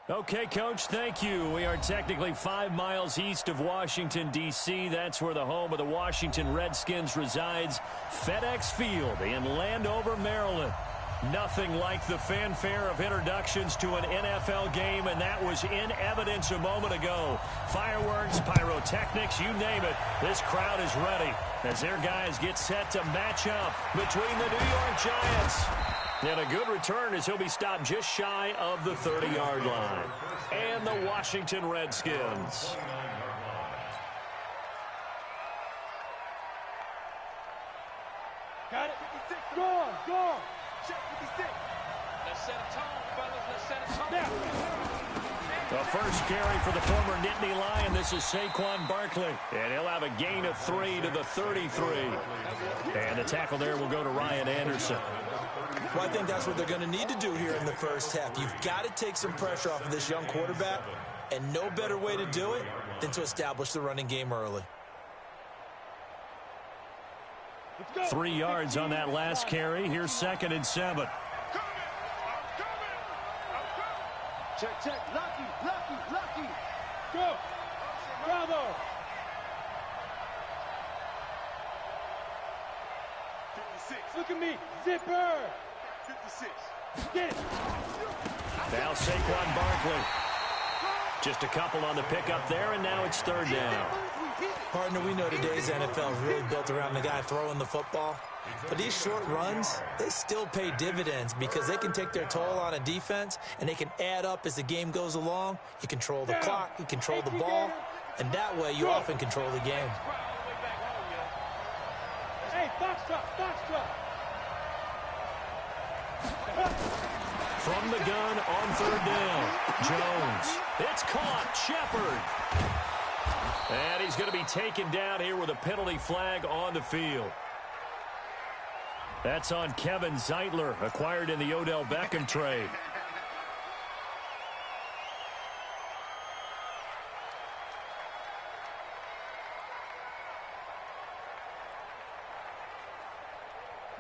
Okay, Coach, thank you. We are technically 5 miles east of Washington, D.C. That's where the home of the Washington Redskins resides, FedEx Field in Landover, Maryland. Nothing like the fanfare of introductions to an NFL game, and that was in evidence a moment ago. Fireworks, pyrotechnics, you name it. This crowd is ready as their guys get set to match up between the New York Giants. And a good return as he'll be stopped just shy of the 30-yard line. And the Washington Redskins. Got it. Go on, go on. Check 56. Let's set a tone, fellas. Let's set a tone. The first carry for the former Nittany Lion. This is Saquon Barkley. And he'll have a gain of 3 to the 33. And the tackle there will go to Ryan Anderson. Well, I think that's what they're going to need to do here in the first half. You've got to take some pressure off of this young quarterback, and no better way to do it than to establish the running game early. 3 yards on that last carry. Here's 2nd and 7. Check, check. Lucky. Go. Bravo. 56. Look at me. Zipper. 56. Get it. Now Saquon Barkley. Just a couple on the pickup there, and now it's 3rd down. Partner, we know today's NFL is really built around the guy throwing the football. But these short runs, they still pay dividends because they can take their toll on a defense, and they can add up as the game goes along. You control the clock, you control the ball, and that way you often control the game. Hey, box truck. From the gun on 3rd down, Jones. It's caught. Shepard. And he's going to be taken down here with a penalty flag on the field. That's on Kevin Zeitler, acquired in the Odell Beckham trade.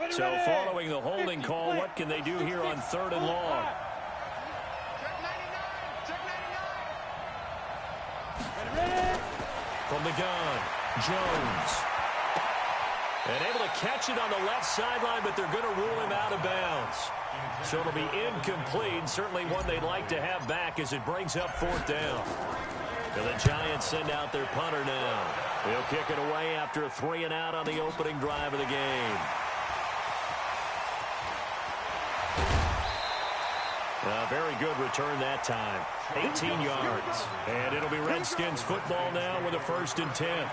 So following the holding call, what can they do here on 3rd and long? From the gun, Jones. And able to catch it on the left sideline, but they're going to rule him out of bounds. So it'll be incomplete, certainly one they'd like to have back as it brings up 4th down. And the Giants send out their punter now. He'll kick it away after a 3-and-out on the opening drive of the game. A very good return that time. 18 yards. And it'll be Redskins football now with a 1st and 10.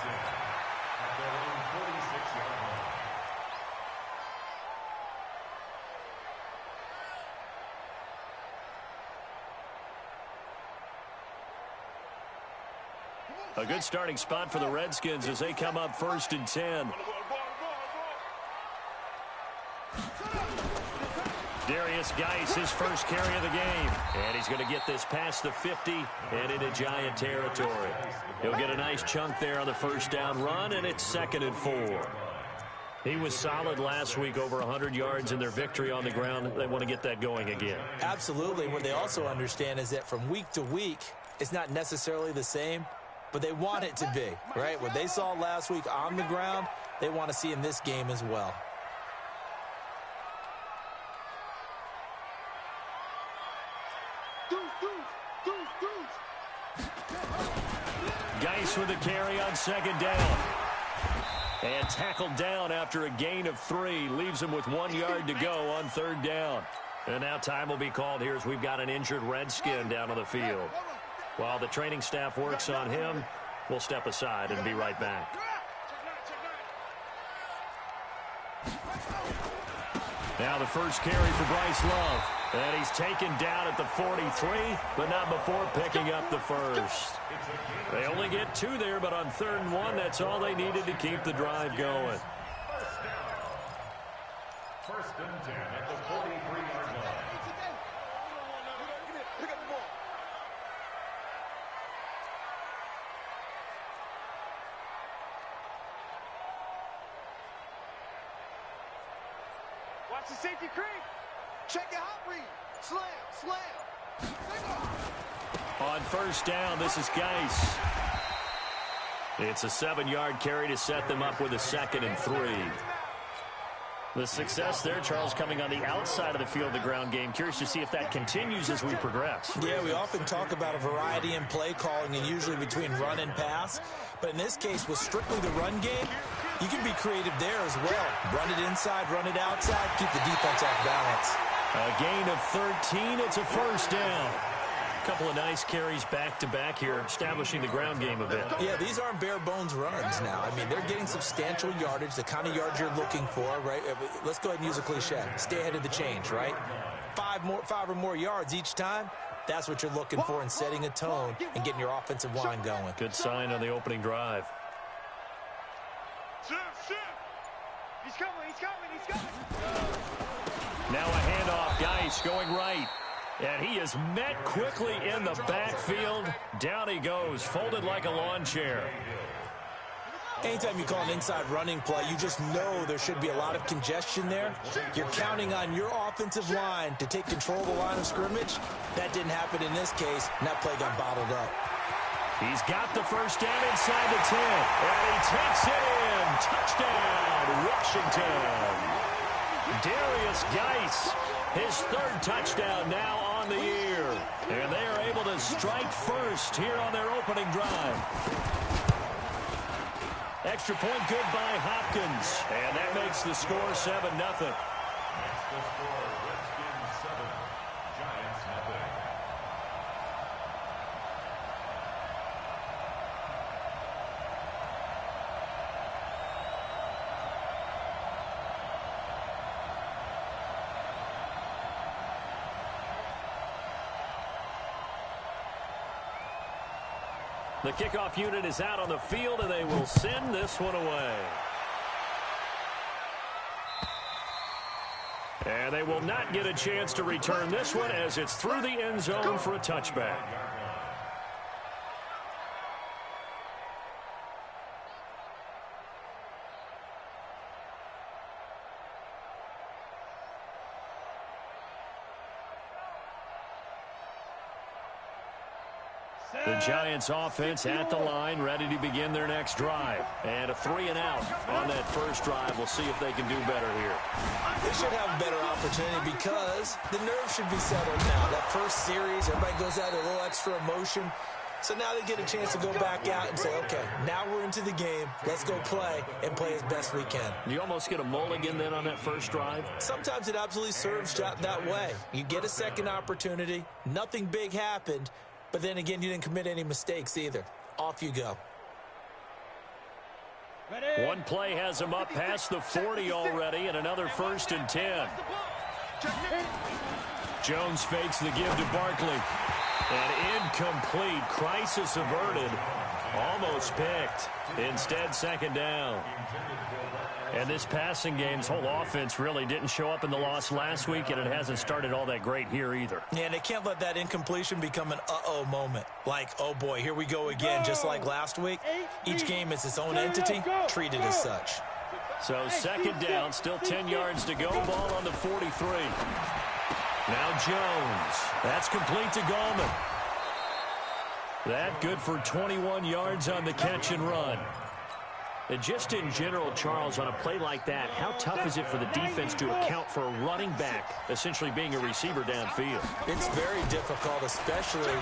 A good starting spot for the Redskins as they come up 1st and 10. Darius Geis, his first carry of the game. And he's going to get this past the 50 and into Giant territory. He'll get a nice chunk there on the 1st down run, and it's 2nd and 4. He was solid last week, over 100 yards in their victory on the ground. They want to get that going again. Absolutely. What they also understand is that from week to week, it's not necessarily the same, but they want it to be, right? What they saw last week on the ground, they want to see in this game as well. Geis with a carry on 2nd down. And tackled down after a gain of 3. Leaves him with 1 yard to go on 3rd down. And now time will be called here as we've got an injured Redskin down on the field. While the training staff works on him, we'll step aside and be right back. Now the first carry for Bryce Love. And he's taken down at the 43, but not before picking up the first. They only get 2 there, but on 3rd and 1, that's all they needed to keep the drive going. 1st and 10 at the 43-yard line. Watch the safety creep. Check your hot read. Slam. On first down, this is Geis. It's a 7-yard carry to set them up with a 2nd and 3. The success there, Charles, coming on the outside of the field, the ground game. Curious to see if that continues as we progress. Yeah, we often talk about a variety in play calling and usually between run and pass. But in this case, with strictly the run game, you can be creative there as well. Run it inside, run it outside, keep the defense off balance. A gain of 13. It's a first down. Couple of nice carries back-to-back here, establishing the ground game a bit. Yeah, these aren't bare-bones runs now. I mean, they're getting substantial yardage, the kind of yards you're looking for, right? Let's go ahead and use a cliche. Stay ahead of the change, right? 5 or more yards each time, that's what you're looking for in setting a tone and getting your offensive line going. Good sign on the opening drive. He's coming. Now a handoff. Geis going right. And he is met quickly in the backfield. Down he goes, folded like a lawn chair. Anytime you call an inside running play, you just know there should be a lot of congestion there. You're counting on your offensive line to take control of the line of scrimmage. That didn't happen in this case, and that play got bottled up. He's got the first down inside the 10. And he takes it in. Touchdown, Washington. Darius Geis, his 3rd touchdown now on the year. And they are able to strike first here on their opening drive. Extra point good by Hopkins. And that makes the score 7-0. That's the score. Redskins 7, Giants nothing. The kickoff unit is out on the field, and they will send this one away. And they will not get a chance to return this one as it's through the end zone for a touchback. The Giants offense at the line, ready to begin their next drive. And a 3-and-out on that first drive. We'll see if they can do better here. They should have a better opportunity because the nerves should be settled now. That first series, everybody goes out with a little extra emotion. So now they get a chance to go back out and say, okay, now we're into the game. Let's go play and play as best we can. You almost get a mulligan then on that first drive? Sometimes it absolutely serves that way. You get a second opportunity. Nothing big happened. But then again, you didn't commit any mistakes either. Off you go. One play has him up past the 40 already, and another 1st and 10. Jones fakes the give to Barkley. And incomplete. Crisis averted. Almost picked. Instead, 2nd down. And this passing game's whole offense really didn't show up in the loss last week, and it hasn't started all that great here either. Yeah, and they can't let that incompletion become an uh-oh moment. Like, oh boy, here we go again, just like last week. Each game is its own entity, treated as such. So 2nd down, still 10 yards to go, ball on the 43. Now Jones. That's complete to Gallman. That good for 21 yards on the catch and run. And just in general, Charles, on a play like that, how tough is it for the defense to account for a running back essentially being a receiver downfield? It's very difficult, especially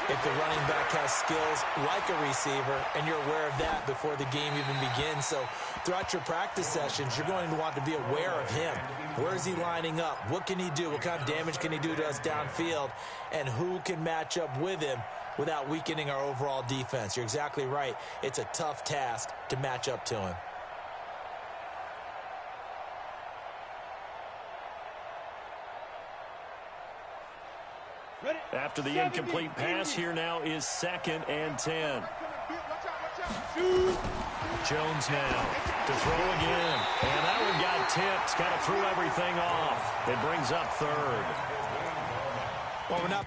if the running back has skills like a receiver, and you're aware of that before the game even begins. So throughout your practice sessions, you're going to want to be aware of him. Where is he lining up? What can he do? What kind of damage can he do to us downfield? And who can match up with him without weakening our overall defense? You're exactly right. It's a tough task to match up to him. After the incomplete pass, here now is 2nd and 10. Jones now to throw again. And that one got tipped. Kind of threw everything off. It brings up 3rd. Well, we're not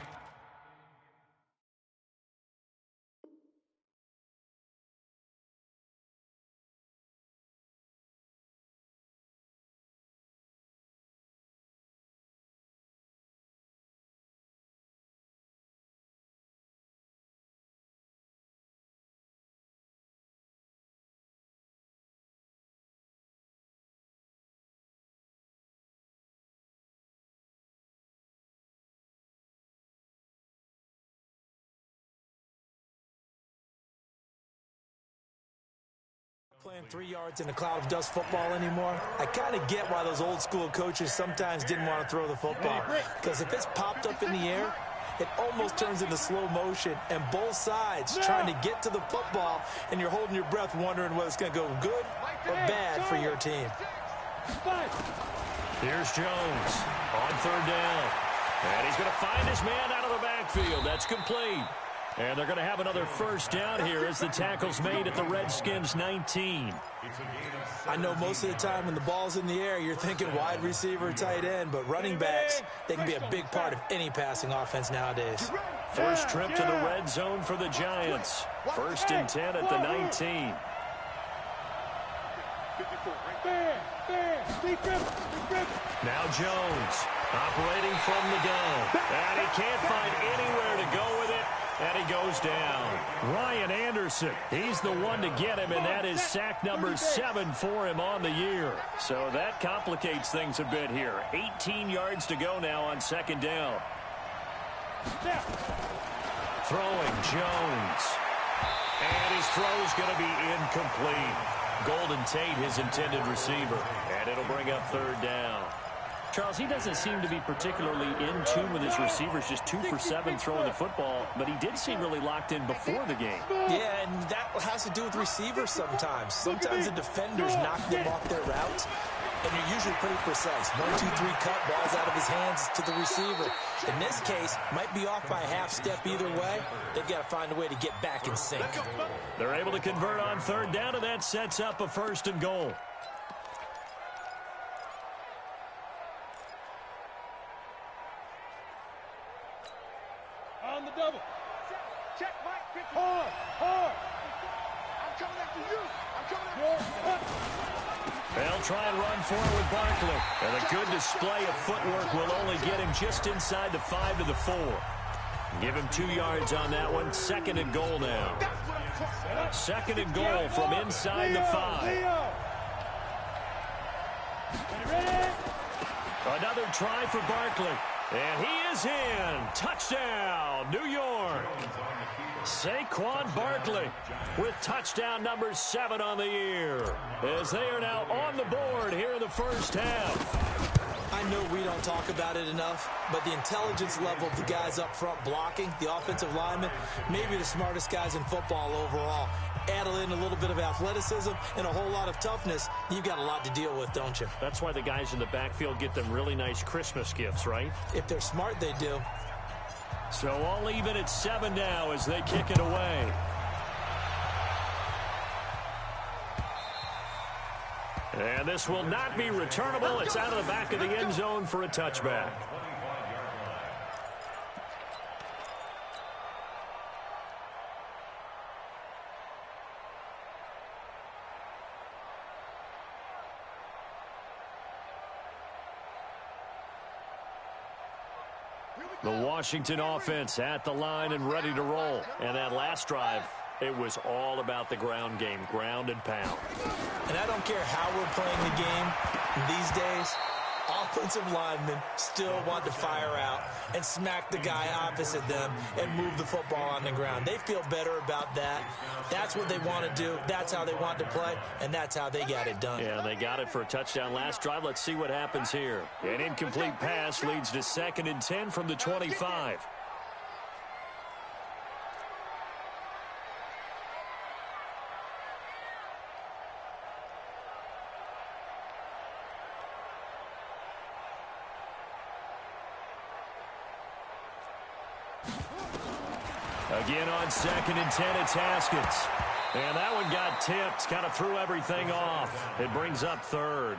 playing 3 yards in a cloud of dust football anymore. I kind of get why those old school coaches sometimes didn't want to throw the football. Because if it's popped up in the air, it almost turns into slow motion, and both sides trying to get to the football, and you're holding your breath wondering whether it's going to go good or bad for your team. Here's Jones on third down. And he's going to find his man out of the backfield. That's complete. And they're going to have another first down here as the tackle's made at the Redskins' 19. I know most of the time when the ball's in the air, you're thinking wide receiver, tight end, but running backs, they can be a big part of any passing offense nowadays. First trip to the red zone for the Giants. First and 10 at the 19. Now Jones operating from the gun. And he can't find anywhere to go with it. And he goes down. Ryan Anderson, he's the one to get him, and that is sack number 7 for him on the year. So that complicates things a bit here. 18 yards to go now on second down. Throwing Jones. And his throw's going to be incomplete. Golden Tate, his intended receiver. And it'll bring up third down. Charles, he doesn't seem to be particularly in tune with his receivers, just 2 for 7 throwing the football, but he did seem really locked in before the game. Yeah, and that has to do with receivers sometimes. Sometimes the defenders knock them off their routes, and you're usually pretty precise. 1, 2, 3 cut, ball's out of his hands to the receiver. In this case, might be off by a half step either way. They've got to find a way to get back in sync. They're able to convert on third down, and that sets up a first and goal. On the double. Check, Mike. Hard, hard. I'm coming after you. I'm coming after you. They'll try and run forward with Barkley. And a good display of footwork will only get him just inside the 5 to the 4. Give him 2 yards on that one. Second and goal now. Second and goal from inside the 5. Another try for Barkley. And he is in. Touchdown, New York. Saquon Barkley with touchdown number 7 on the year, as they are now on the board here in the first half. I know we don't talk about it enough, but the intelligence level of the guys up front blocking, the offensive linemen, maybe the smartest guys in football overall. Add in a little bit of athleticism and a whole lot of toughness, you've got a lot to deal with, don't you? That's why the guys in the backfield get them really nice Christmas gifts, right? If they're smart, they do. So all even at 7 now as they kick it away. And this will not be returnable. It's out of the back of the end zone for a touchback. The Washington offense at the line and ready to roll. And that last drive, it was all about the ground game, ground and pound. And I don't care how we're playing the game these days, offensive linemen still want to fire out and smack the guy opposite them and move the football on the ground. They feel better about that. That's what they want to do. That's how they want to play, and that's how they got it done. Yeah, they got it for a touchdown last drive. Let's see what happens here. An incomplete pass leads to 2nd and 10 from the 25. Again on 2nd and 10, it's Haskins. And that one got tipped, kind of threw everything off. It brings up 3rd.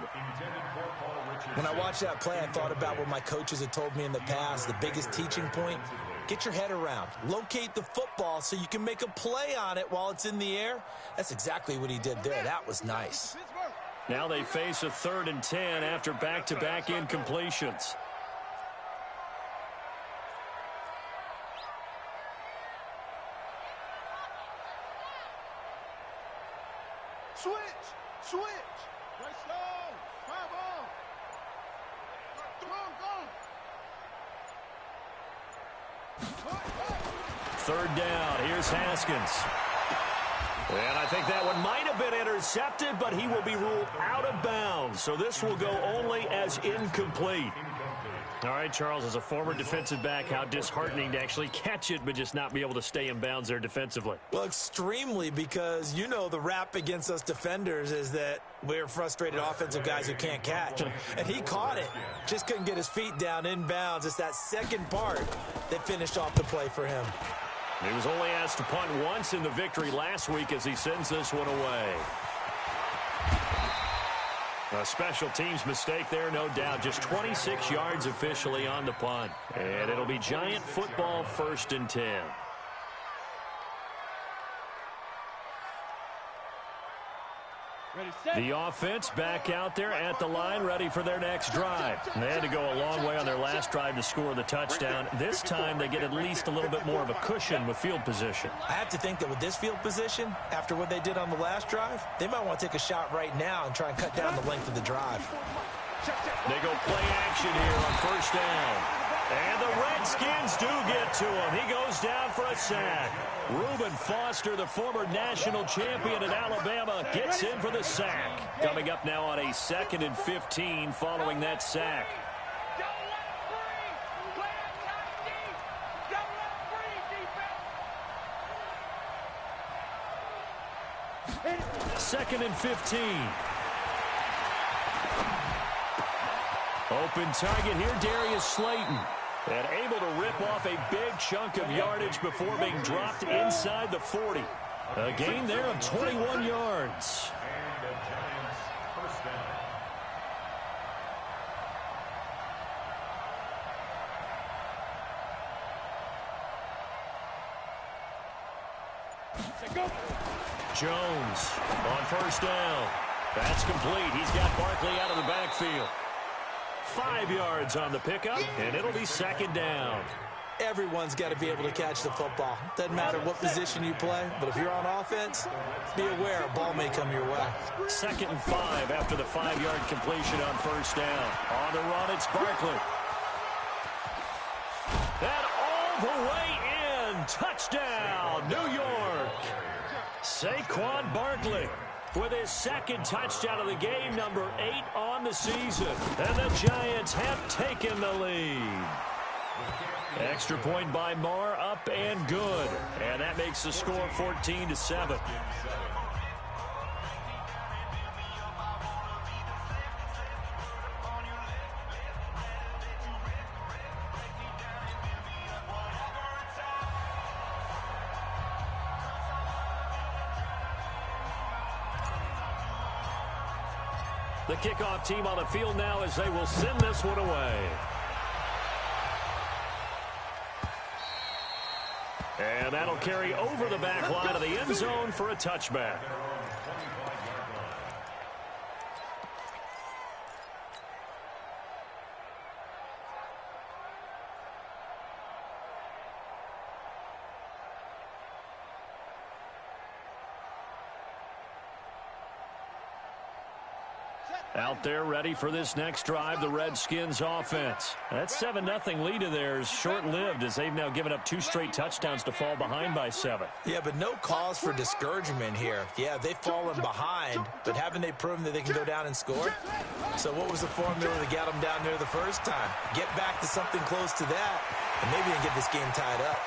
When I watched that play, I thought about what my coaches had told me in the past. The biggest teaching point, get your head around. Locate the football so you can make a play on it while it's in the air. That's exactly what he did there. That was nice. Now they face a 3rd and 10 after back-to-back incompletions. Switch. Let's go. 3rd down. Here's Haskins. And I think that one might have been intercepted, but he will be ruled out of bounds. So this will go only as incomplete. All right, Charles, as a former defensive back, how disheartening to actually catch it but just not be able to stay in bounds there defensively. Well, extremely, because you know the rap against us defenders is that we're frustrated offensive guys who can't catch. And he caught it. Just couldn't get his feet down in bounds. It's that second part that finished off the play for him. He was only asked to punt once in the victory last week as he sends this one away. A special teams mistake there, no doubt. Just 26 yards officially on the punt. And it'll be Giant football, 1st and 10. Ready, set. The offense back out there at the line, ready for their next drive. And they had to go a long way on their last drive to score the touchdown. This time they get at least a little bit more of a cushion with field position. I have to think that with this field position, after what they did on the last drive, they might want to take a shot right now and try and cut down the length of the drive. They go play action here on 1st down. And the Redskins do get to him. He goes down for a sack. Reuben Foster, the former national champion at Alabama, gets in for the sack. Coming up now on a 2nd and 15 following that sack. Don't let free. Play it tight deep. Don't let free, defense. 2nd and 15. Open target here, Darius Slayton. And able to rip off a big chunk of yardage before being dropped inside the 40. A gain there of 21 yards. And the Giants' 1st down. Jones on 1st down. That's complete. He's got Barkley out of the backfield. 5 yards on the pickup, and it'll be 2nd down. Everyone's got to be able to catch the football. Doesn't matter what position you play, but if you're on offense, be aware a ball may come your way. 2nd and 5 after the 5-yard completion on 1st down. On the run, it's Barkley. And all the way in. Touchdown, New York. Saquon Barkley with his 2nd touchdown of the game, number 8 on the season. And the Giants have taken the lead. Extra point by Marr, up and good. And that makes the score 14-7. The kickoff team on the field now as they will send this one away. And that'll carry over the back line of the end zone for a touchback. Out there ready for this next drive, the Redskins offense. That 7-0 lead of theirs short-lived as they've now given up 2 straight touchdowns to fall behind by 7. Yeah, but no cause for discouragement here. Yeah, they've fallen behind, but haven't they proven that they can go down and score? So what was the formula that got them down there the first time? Get back to something close to that, and maybe they can get this game tied up.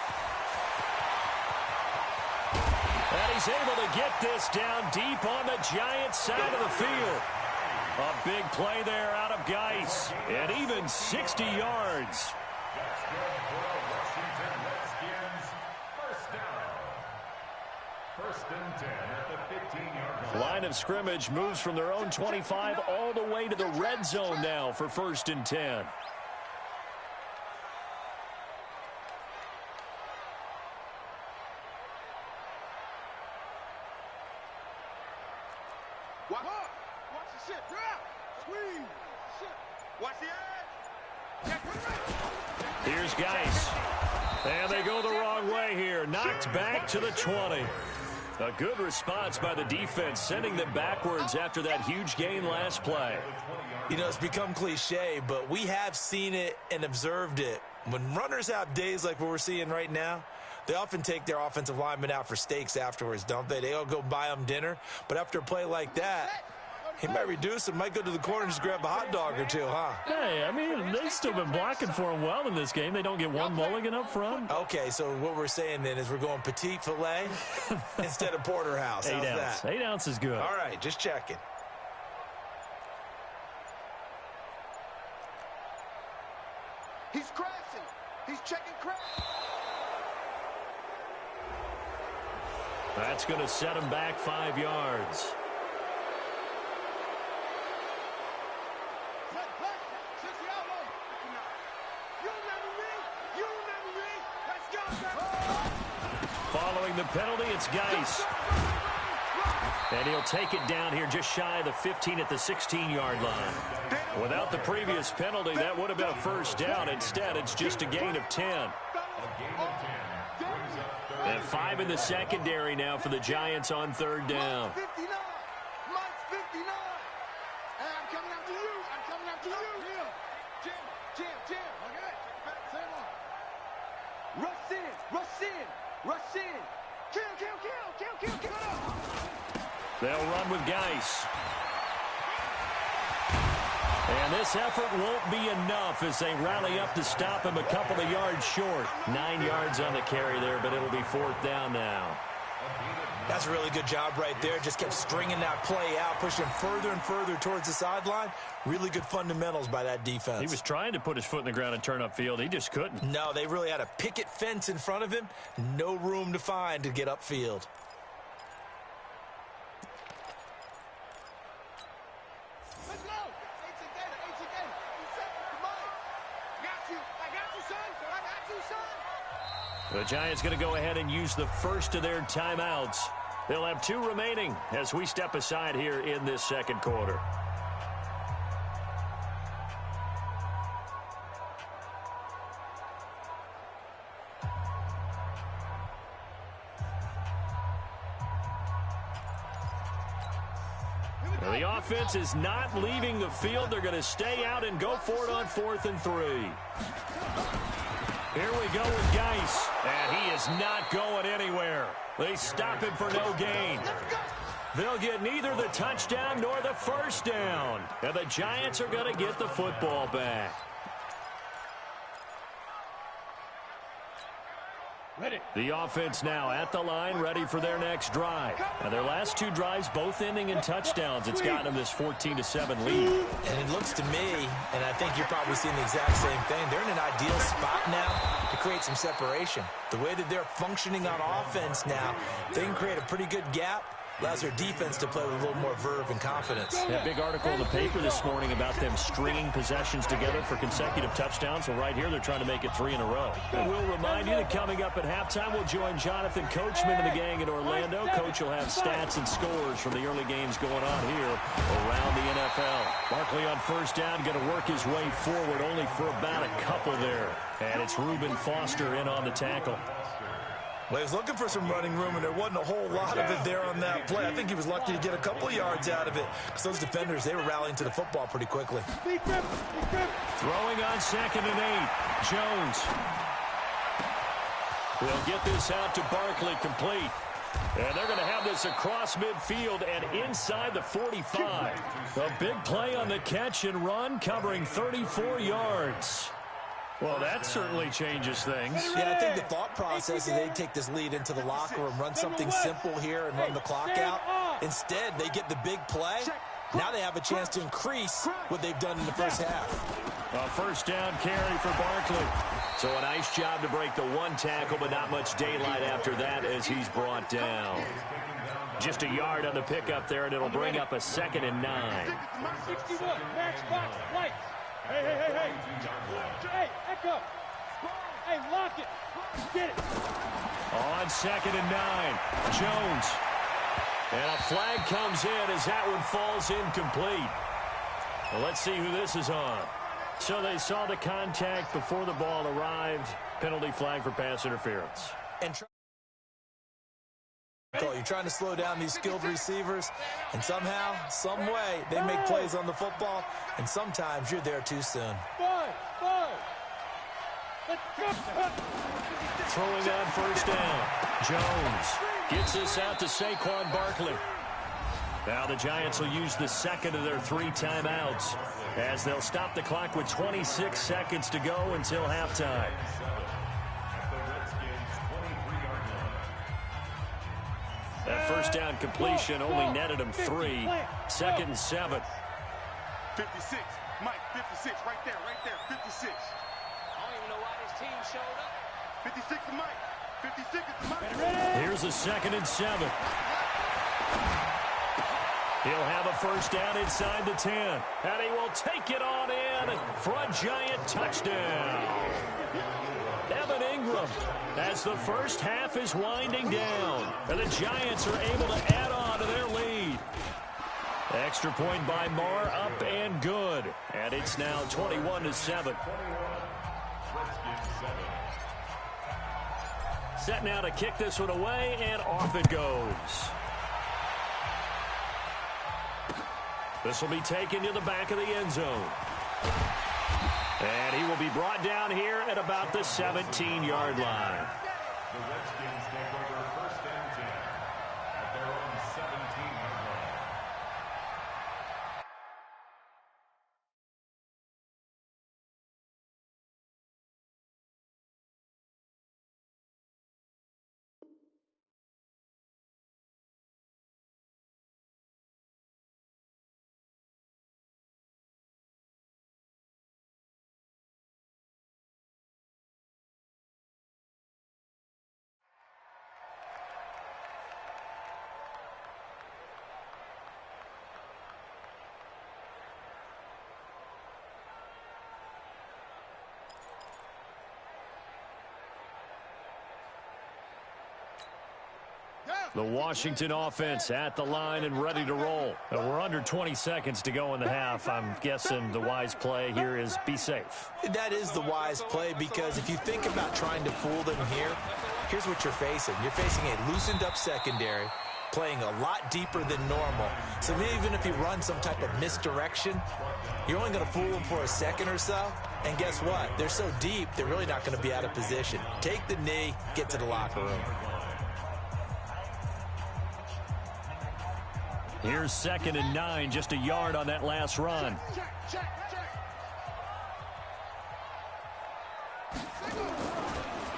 And he's able to get this down deep on the Giants side of the field. A big play there out of Geis, and even 60 yards. That's good for the Washington Redskins. 1st down. 1st and 10 at the 15-yard line. Line of scrimmage moves from their own 25 all the way to the red zone now for 1st and 10. Here's Geis. And they go the wrong way here. Knocked back to the 20. A good response by the defense, sending them backwards after that huge gain last play. You know, it's become cliche, but we have seen it and observed it. When runners have days like what we're seeing right now, They often take their offensive linemen out for steaks afterwards, don't they? They all go buy them dinner. But after a play like that, he might reduce it, might go to the corner and just grab a hot dog or two, huh? Hey, I mean, they've still been blocking for him well in this game. They don't get one mulligan up front. Okay, so what we're saying then is we're going petite filet instead of porterhouse. How's 8 ounce. that? 8 ounce is good. All right, just checking. He's crashing. He's checking crash. That's going to set him back 5 yards. Following the penalty, it's Geis. And he'll take it down here just shy of the 15 at the 16-yard line. Without the previous penalty, that would have been a first down. Instead, it's just a gain of 10. And 5 in the secondary now for the Giants on third down. They'll run with Geis. And this effort won't be enough as they rally up to stop him a couple of yards short. 9 yards on the carry there, but it'll be fourth down now. That's a really good job right there. Just kept stringing that play out, pushing further and further towards the sideline. Really good fundamentals by that defense. He was trying to put his foot in the ground and turn upfield. He just couldn't. No, they really had a picket fence in front of him. No room to find to get upfield. The Giants going to go ahead and use the first of their timeouts. They'll have 2 remaining as we step aside here in this second quarter. The offense is not leaving the field. They're going to stay out and go for it on 4th and 3. Here we go with Geis, and he is not going anywhere. They stop him for no gain. They'll get neither the touchdown nor the first down, and the Giants are going to get the football back. The offense now at the line, ready for their next drive. Now, their last 2 drives, both ending in touchdowns. It's gotten them this 14-7 lead. And it looks to me, and I think you're probably seeing the exact same thing, they're in an ideal spot now to create some separation. The way that they're functioning on offense now, they can create a pretty good gap. Allows their defense to play with a little more verve and confidence. That big article in the paper this morning about them stringing possessions together for consecutive touchdowns. Well, right here, they're trying to make it 3 in a row. And we'll remind you that coming up at halftime, we'll join Jonathan Coachman and the gang in Orlando. Coach will have stats and scores from the early games going on here around the NFL. Barkley on first down, going to work his way forward, only for about a couple there. And it's Reuben Foster in on the tackle. Well, he was looking for some running room, and there wasn't a whole lot of it there on that play. I think he was lucky to get a couple of yards out of it because those defenders, they were rallying to the football pretty quickly. Throwing on 2nd and 8. Jones. We'll get this out to Barkley, complete. And they're going to have this across midfield and inside the 45. A big play on the catch and run, covering 34 yards. Well, that certainly changes things. Yeah, I think the thought process is they take this lead into the locker room, run something simple here and run the clock out. Instead, they get the big play. Now they have a chance to increase what they've done in the first half. A first down carry for Barkley. So a nice job to break the 1 tackle, but not much daylight after that as he's brought down. Just a yard on the pickup there, and it'll bring up a 2nd and 9. 61, match box, lights. Hey. Hey, echo. Hey, lock it. Get it. On 2nd and 9, Jones. And a flag comes in as that one falls incomplete. Well, let's see who this is on. So they saw the contact before the ball arrived. Penalty flag for pass interference. And you're trying to slow down these skilled receivers, and somehow, some way, they make plays on the football, and sometimes you're there too soon. Throwing on first down. Jones gets this out to Saquon Barkley. Now the Giants will use the second of their 3 timeouts as they'll stop the clock with 26 seconds to go until halftime. That first down completion only netted him 3. 2nd and 7. 56. Mike, 56. Right there. 56. I don't even know why this team showed up. 56 to Mike. 56 is Mike. Here's a 2nd and 7. He'll have a first down inside the 10. And he will take it on in for a Giant touchdown. Evan Ingram, as the first half is winding down. And the Giants are able to add on to their lead. Extra point by Marr, up and good. And it's now 21-7. Set now to kick this one away, and off it goes. This will be taken to the back of the end zone. And he will be brought down here at about the 17-yard line. The Redskins take over first and 10 at their own 17-yard line. The Washington offense at the line and ready to roll. We're under 20 seconds to go in the half. I'm guessing the wise play here is be safe. That is the wise play, because if you think about trying to fool them here, here's what you're facing. You're facing a loosened up secondary, playing a lot deeper than normal. So even if you run some type of misdirection, you're only going to fool them for a second or so. And guess what? They're so deep, they're really not going to be out of position. Take the knee, get to the locker room. Here's 2nd and 9, just a yard on that last run.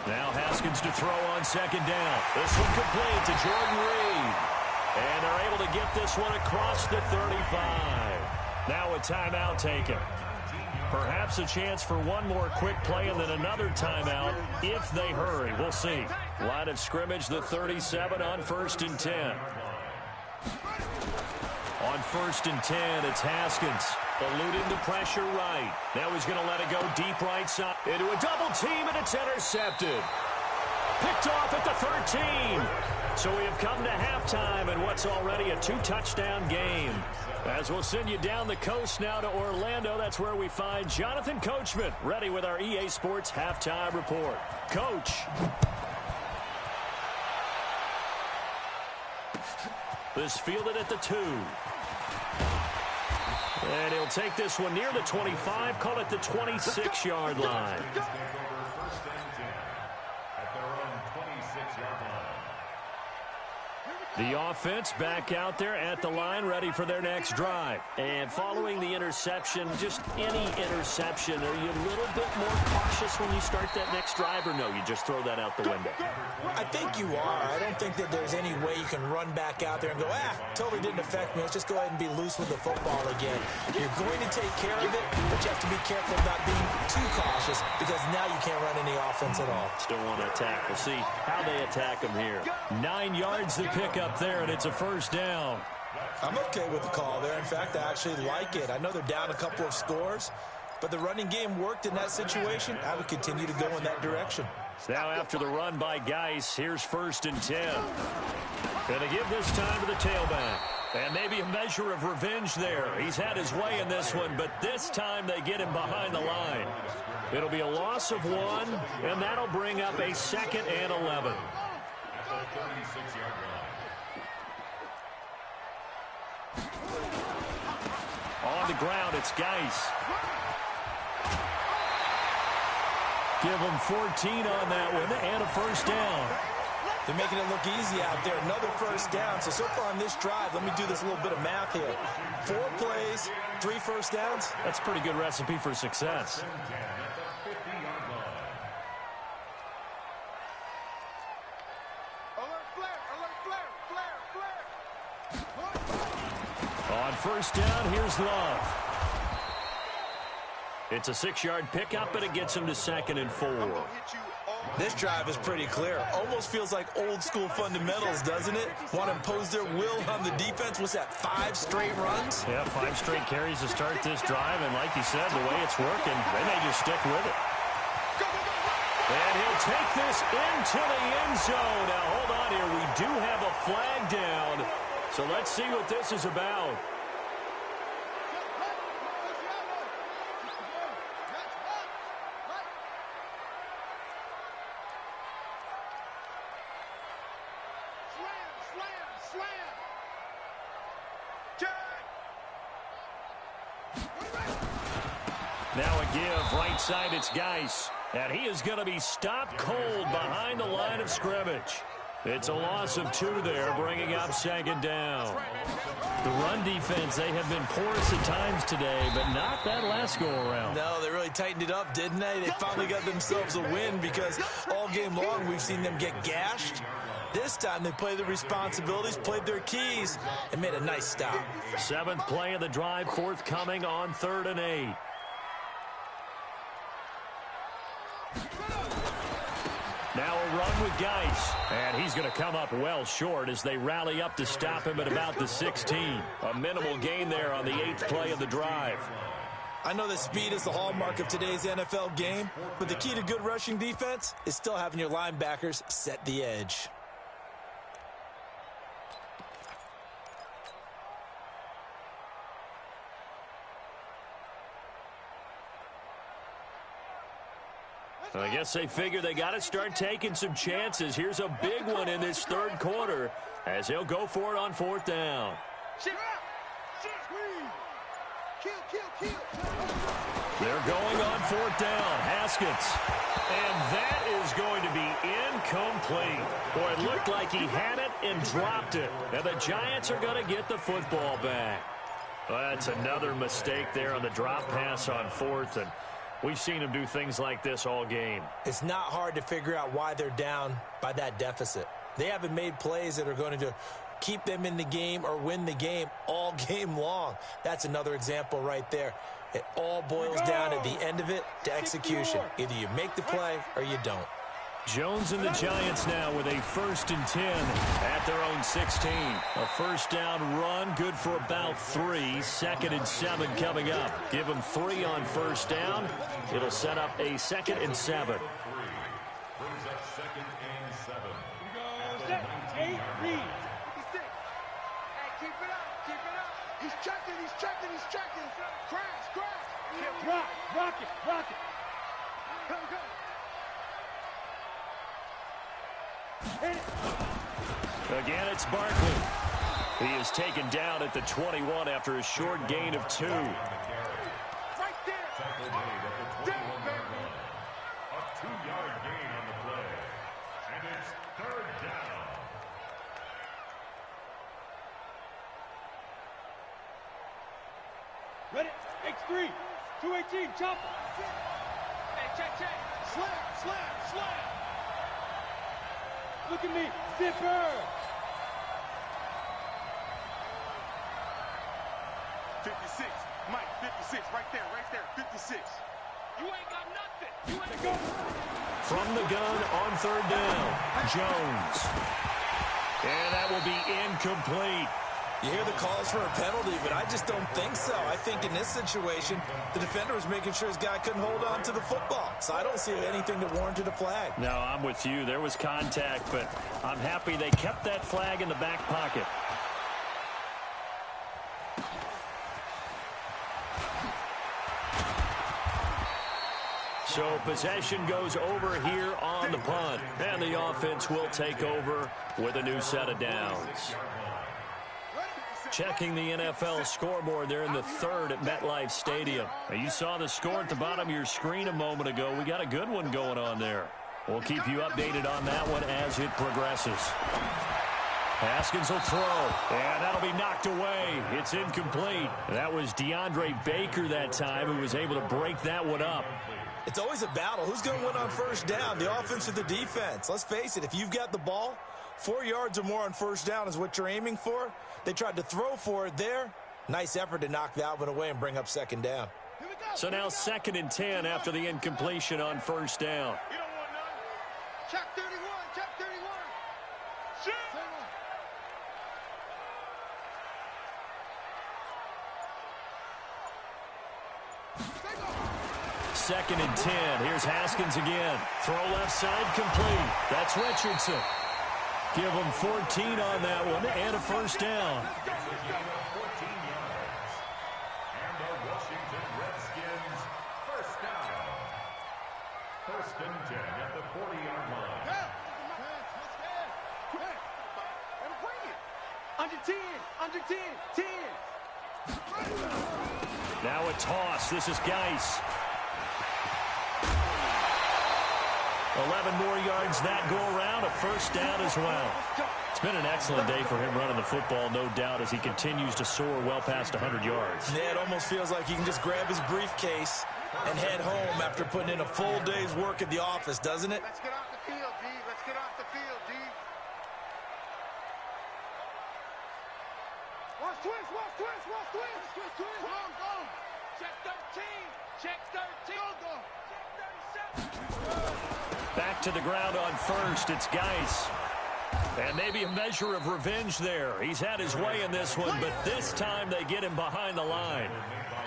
Now Haskins to throw on 2nd down. This one complete to Jordan Reed. And they're able to get this one across the 35. Now a timeout taken. Perhaps a chance for one more quick play and then another timeout if they hurry. We'll see. Line of scrimmage, the 37 on 1st and 10. On 1st and 10, it's Haskins eluding the pressure right. Now he's going to let it go deep right side into a double team, and it's intercepted. Picked off at the 13. So we have come to halftime in what's already a 2-touchdown game. As we'll send you down the coast now to Orlando, that's where we find Jonathan Coachman ready with our EA Sports halftime report. Coach. This fielded at the 2. And he'll take this one near the 25, call it the 26-yard line. The offense back out there at the line, ready for their next drive. And following the interception, just any interception, are you a little bit more cautious when you start that next drive, or no, you just throw that out the window? I think you are. I don't think that there's any way you can run back out there and go, totally didn't affect me. Let's just go ahead and be loose with the football again. You're going to take care of it, but you have to be careful about being too cautious, because now you can't run any offense at all. Still want to attack. We'll see how they attack them here. 9 yards to pick up there, and it's a first down. I'm okay with the call there. In fact, I actually like it. I know they're down a couple of scores, but the running game worked in that situation. I would continue to go in that direction. Now after the run by Geis, here's 1st and 10. Going to give this time to the tailback. And maybe a measure of revenge there. He's had his way in this one, but this time they get him behind the line. It'll be a loss of 1, and that'll bring up a 2nd and 11. On the ground, it's Geis. Give them 14 on that one and a first down. They're making it look easy out there. Another first down. So far on this drive, let me do this little bit of math here. 4 plays, 3 first downs. That's a pretty good recipe for success. On first down, here's Love. It's a 6-yard pickup, and it gets him to 2nd and 4. This drive is pretty clear. Almost feels like old-school fundamentals, doesn't it? Want to impose their will on the defense. Was that 5 straight runs? Yeah, 5 straight carries to start this drive, and like you said, the way it's working, they may just stick with it. And he'll take this into the end zone. Now, hold on here. We do have a flag down, so let's see what this is about. Now a give, right side, it's Geis. And he is going to be stopped cold behind the line of scrimmage. It's a loss of 2 there, bringing up 2nd down. The run defense, they have been porous at times today, but not that last go-around. No, they really tightened it up, didn't they? They finally got themselves a win because all game long we've seen them get gashed. This time they played their responsibilities, played their keys, and made a nice stop. 7th play of the drive, forthcoming on 3rd and 8. Now a run with Geis, and he's going to come up well short as they rally up to stop him at about the 16. A minimal gain there on the 8th play of the drive. I know that speed is the hallmark of today's NFL game, but the key to good rushing defense is still having your linebackers set the edge. I guess they figure they got to start taking some chances. Here's a big one in this 3rd quarter as he'll go for it on 4th down. They're going on 4th down. Haskins. And that is going to be incomplete. Boy, it looked like he had it and dropped it. And the Giants are going to get the football back. Well, that's another mistake there on the drop pass on 4th, and we've seen him do things like this all game. It's not hard to figure out why they're down by that deficit. They haven't made plays that are going to keep them in the game or win the game all game long. That's another example right there. It all boils down at the end of it to execution. Either you make the play or you don't. Jones and the Giants now with a 1st and 10 at their own 16. A first down run, good for about 3. 2nd and 7 coming up. Give them 3 on first down. It'll set up a 2nd and 7. Brings up 2nd and 7. Set. 8 lead. 56. Hey, keep it up, keep it up. He's checking, he's checking, he's checking. Crash, crash. Rock it, rock it. Come, come. Again, it's Barkley. He is taken down at the 21 after a short gain of 2. Right there. Tackle made at the 21-yard line. A 2-yard gain on the play. And it's 3rd down. Ready? X3. 218. Chop. Hey, check. Slam, slam, slam. Look at me. Zipper. 56. Mike, 56. Right there, 56. You ain't got nothing. You ain't Go. From the gun on 3rd down, Jones. And that will be incomplete. You hear the calls for a penalty, but I just don't think so. I think in this situation, the defender was making sure his guy couldn't hold on to the football. So I don't see anything that warranted a flag. No, I'm with you. There was contact, but I'm happy they kept that flag in the back pocket. So possession goes over here on the punt, and the offense will take over with a new set of downs. Checking the NFL scoreboard there in the third at MetLife Stadium. Now, you saw the score at the bottom of your screen a moment ago. We got a good one going on there. We'll keep you updated on that one as it progresses. Haskins will throw, and that'll be knocked away. It's incomplete. That was DeAndre Baker that time who was able to break that one up. It's always a battle. Who's going to win on first down, the offense or the defense? Let's face it, if you've got the ball, 4 yards or more on first down is what you're aiming for. They tried to throw for it there. Nice effort to knock that one away and bring up second down. So now 2nd and 10 after the incompletion on first down. You don't want none. Check 31, check 31. Shoot. 2nd and 10. Here's Haskins again. Throw left side complete. That's Richardson. Give him 14 on that one and a first down. 14 yards. And the Washington Redskins first down. 1st and 10 at the 40-yard line. And bring it. Under 10, under 10, 10. Now a toss. This is Geis. 11 more yards that go around, a first down as well. It's been an excellent day for him running the football, no doubt, as he continues to soar well past 100 yards. Yeah, it almost feels like he can just grab his briefcase and head home after putting in a full day's work at the office, doesn't it? Let's get off the field, D. Let's get off the field, D. Watch twist, watch twist, watch twist. Twist, twist. Go. Check 13. Check 13. Go. Check 37. Back to the ground on first. It's Geis. And maybe a measure of revenge there. He's had his way in this one, but this time they get him behind the line.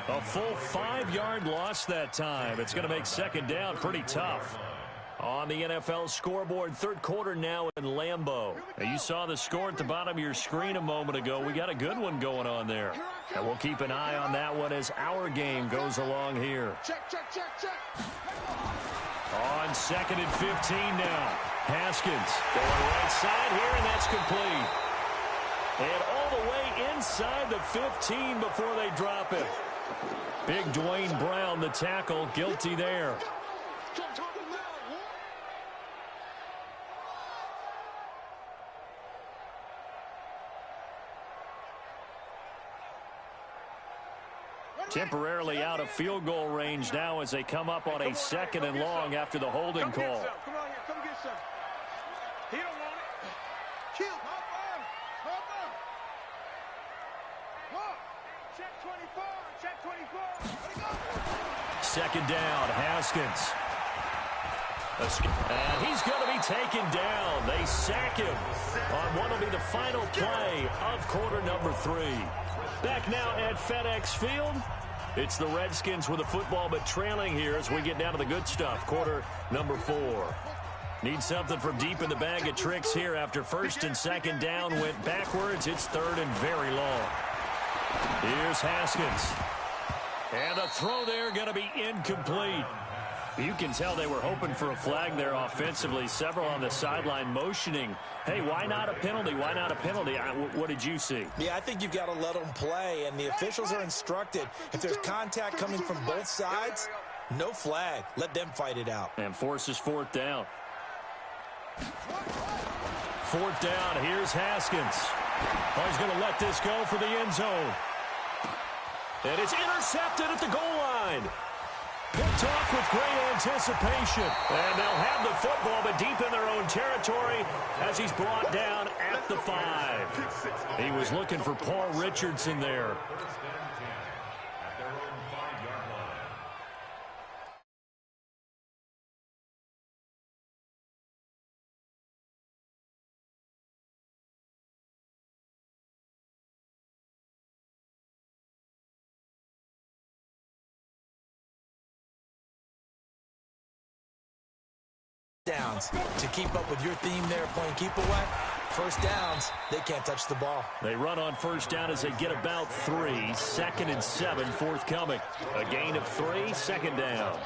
A full 5-yard loss that time. It's going to make second down pretty tough. On the NFL scoreboard, 3rd quarter now in Lambeau. Now, you saw the score at the bottom of your screen a moment ago. We got a good one going on there. And we'll keep an eye on that one as our game goes along here. Check. On 2nd and 15 now. Haskins going right side here, and that's complete. And all the way inside the 15 before they drop it. Big Dwayne Brown, the tackle, guilty there. Temporarily out of field goal range now as they come up on a 2nd and long after the holding call. Come on here, come get some. He don't want it. Kill. Check 24, check 24. 2nd down, Haskins. And he's going to be taken down. They sack him on what will be the final play of quarter number 3. Back now at FedEx Field. It's the Redskins with the football, but trailing here as we get down to the good stuff. Quarter number 4. Need something from deep in the bag of tricks here after 1st and 2nd down went backwards. It's 3rd and very long. Here's Haskins. And a throw there going to be incomplete. You can tell they were hoping for a flag there offensively. Several on the sideline motioning, hey, why not a penalty? Why not a penalty? What did you see? Yeah, I think you've got to let them play, and the officials are instructed. If there's contact coming from both sides, no flag. Let them fight it out. And forces 4th down. 4th down, here's Haskins. Oh, he's going to let this go for the end zone. And it's intercepted at the goal line. Picked off with great anticipation. And they'll have the football, but deep in their own territory as he's brought down at the 5. He was looking for Paul Richardson there. 1st and 10 at their own 5-yard line. Downs to keep up with your theme there, playing keep away. First downs, they can't touch the ball. They run on first down as they get about 3. 2nd and 7 forthcoming. A gain of 3, 2nd down.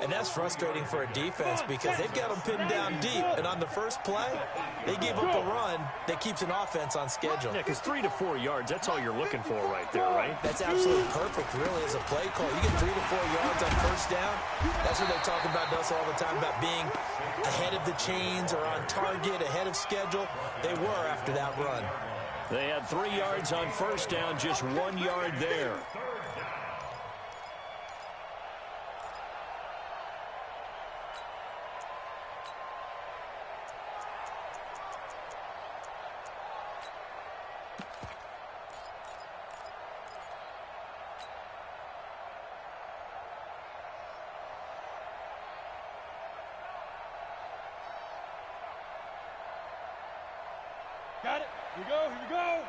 And that's frustrating for a defense because they've got them pinned down deep. And on the first play, they gave up a run that keeps an offense on schedule. Yeah, because 3 to 4 yards, that's all you're looking for right there, right? That's absolutely perfect, really, as a play call. You get 3 to 4 yards on first down. That's what they talk about us all the time, about being ahead of the chains or on target, ahead of schedule. They were after that run. They had 3 yards on first down, just 1 yard there. Got it. Here we go. Here we go.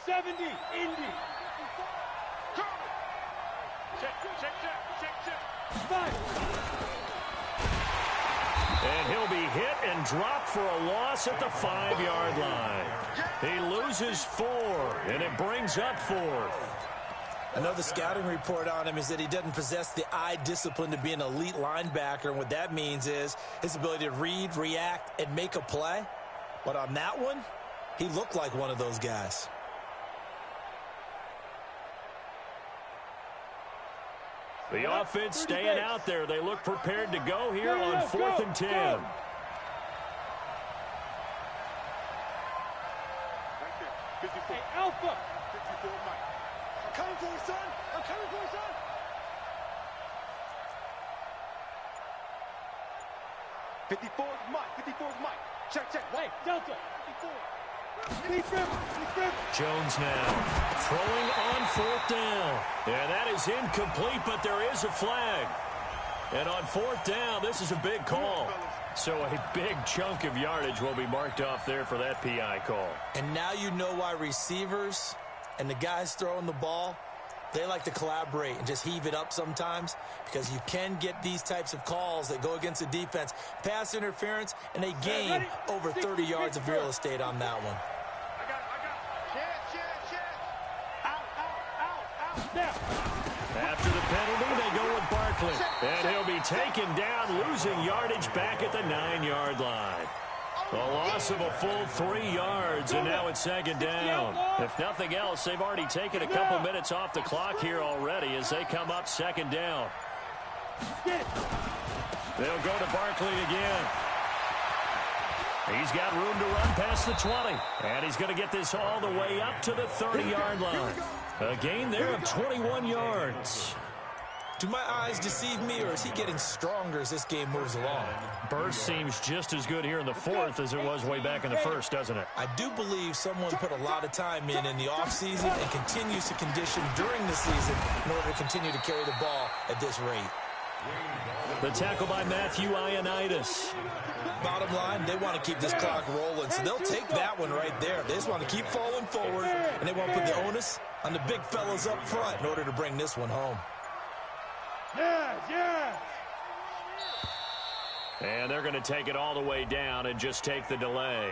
70. Indy. Check. 5. And he'll be hit and dropped for a loss at the 5-yard line. He loses 4, and it brings up 4th. Another scouting report on him is that he doesn't possess the eye discipline to be an elite linebacker. And what that means is his ability to read, react, and make a play. But on that one, he looked like one of those guys. The offense staying out there. They look prepared to go here on 4th and 10. Right there. 54. Hey, Alpha. 54, Mike. I'm coming for you, son. I'm coming for you, son. 54 is Mike. 54 is Mike. Check. Hey, Delta. 54. Deep river. Jones now throwing on 4th down. And that is incomplete, but there is a flag. And on 4th down, this is a big call. So a big chunk of yardage will be marked off there for that PI call. And now you know why receivers and the guys throwing the ball, they like to collaborate and just heave it up sometimes, because you can get these types of calls that go against the defense. Pass interference, and they gain over 30 yards of real estate on that one. I got it. Check. Out. Now. After the penalty, they go with Barkley. And he'll be taken down, losing yardage back at the 9-yard line. A loss of a full 3 yards, and now it's 2nd down. If nothing else, they've already taken a couple minutes off the clock here already as they come up 2nd down. They'll go to Barkley again. He's got room to run past the 20, and he's going to get this all the way up to the 30-yard line. A gain there of 21 yards. Do my eyes deceive me, or is he getting stronger as this game moves along? Burst seems just as good here in the 4th as it was way back in the 1st, doesn't it? I do believe someone put a lot of time in the offseason and continues to condition during the season in order to continue to carry the ball at this rate. The tackle by Matthew Ioannidis. Bottom line, they want to keep this clock rolling, so they'll take that one right there. They just want to keep falling forward, and they want to put the onus on the big fellas up front in order to bring this one home. Yes. And they're going to take it all the way down and just take the delay.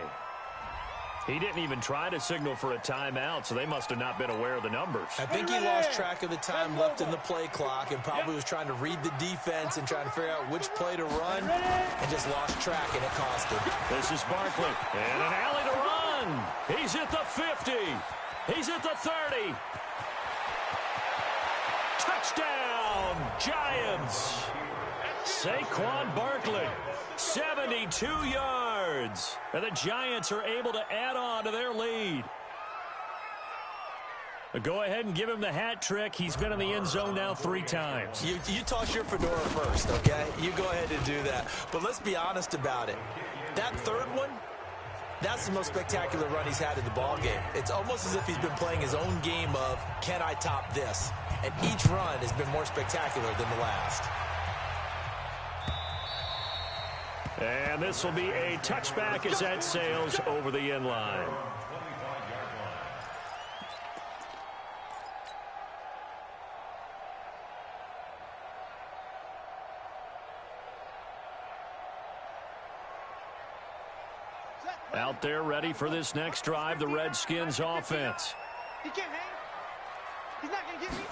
He didn't even try to signal for a timeout, so they must have not been aware of the numbers. I think he lost track of the time left in the play clock and probably was trying to read the defense and trying to figure out which play to run and just lost track, and it cost him. This is Barkley. And an alley to run. He's at the 50. He's at the 30. Touchdown, Giants. Saquon Barkley, 72 yards. And the Giants are able to add on to their lead. Go ahead and give him the hat trick. He's been in the end zone now 3 times. You toss your fedora first, okay? You go ahead and do that. But let's be honest about it. That third one, that's the most spectacular run he's had in the ball game. It's almost as if he's been playing his own game of, can I top this? And each run has been more spectacular than the last. And this will be a touchback as that sails over the end line. Out there ready for this next drive, the Redskins offense. He can't hang. He's not going to get me.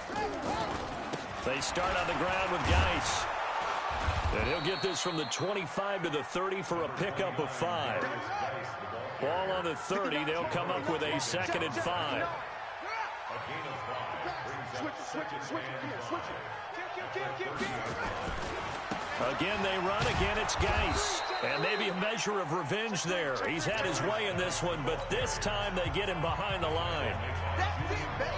They start on the ground with Geis. And he'll get this from the 25 to the 30 for a pickup of 5. Ball on the 30. They'll come up with a 2nd and 5. Again, they run. Again, it's Geis. And maybe a measure of revenge there. He's had his way in this one, but this time they get him behind the line. That's it, baby.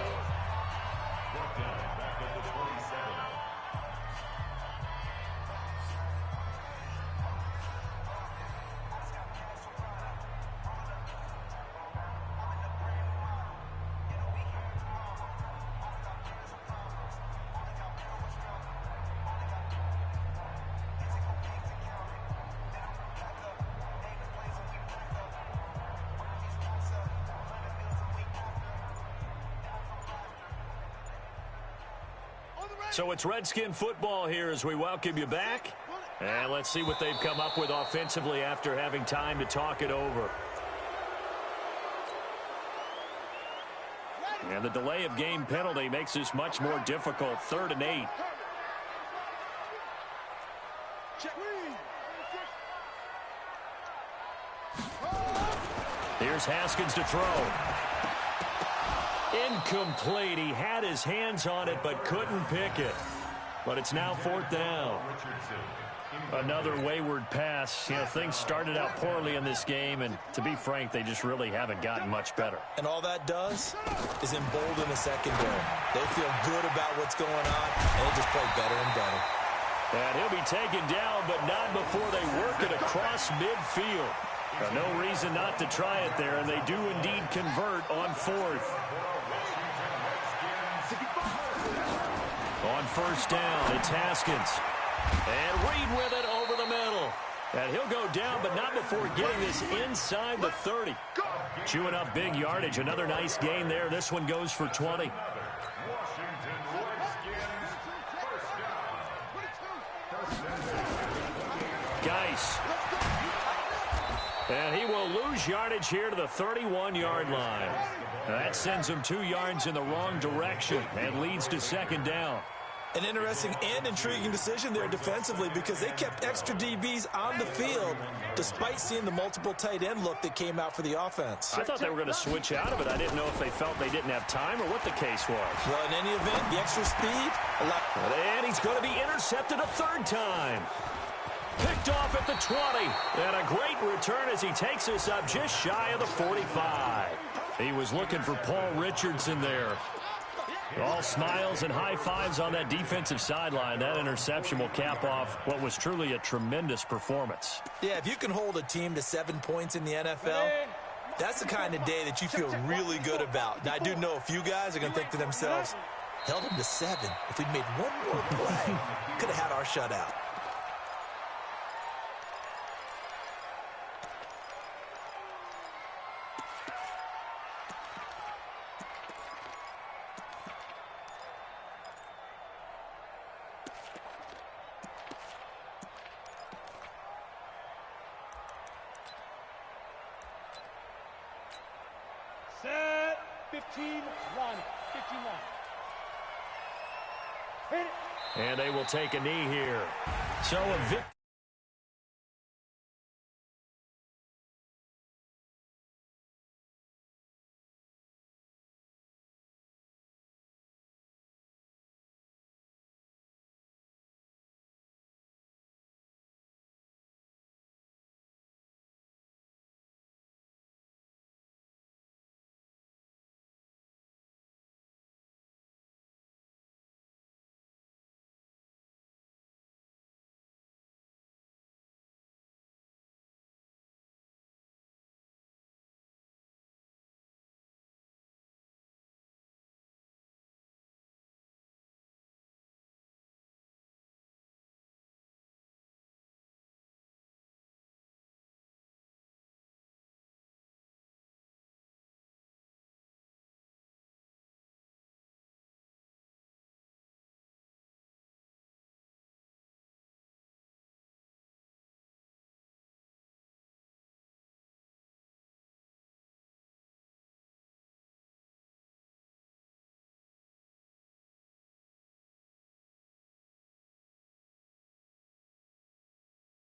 So it's Redskin football here as we welcome you back. And let's see what they've come up with offensively after having time to talk it over. And the delay of game penalty makes this much more difficult. 3rd and 8. Here's Haskins to throw. Incomplete. He had his hands on it but couldn't pick it. But it's now 4th down. Another wayward pass. You know, things started out poorly in this game, and to be frank, they just really haven't gotten much better. And all that does is embolden the secondary. They feel good about what's going on, and they just play better and better. And he'll be taken down, but not before they work it across midfield. No reason not to try it there, and they do indeed convert on 4th. On 1st down, it's Haskins. And Reed with it over the middle. And he'll go down, but not before getting this inside the 30. Chewing up big yardage. Another nice gain there. This one goes for 20. Geis. And he will lose yardage here to the 31-yard line. That sends him 2 yards in the wrong direction and leads to 2nd down. An interesting and intriguing decision there defensively because they kept extra DBs on the field despite seeing the multiple tight end look that came out for the offense. I thought they were going to switch out of it. I didn't know if they felt they didn't have time or what the case was. Well, in any event, the extra speed allowed. And he's going to be intercepted a 3rd time. Picked off at the 20. And a great return as he takes us up just shy of the 45. He was looking for Paul Richardson there. All smiles and high fives on that defensive sideline. That interception will cap off what was truly a tremendous performance. Yeah, if you can hold a team to 7 points in the NFL, that's the kind of day that you feel really good about. Now, I do know a few guys are going to think to themselves, held them to 7. If we'd made one more play, could have had our shutout. Set. 15 run. 15 run. Hit it. And they will take a knee here. So a victory.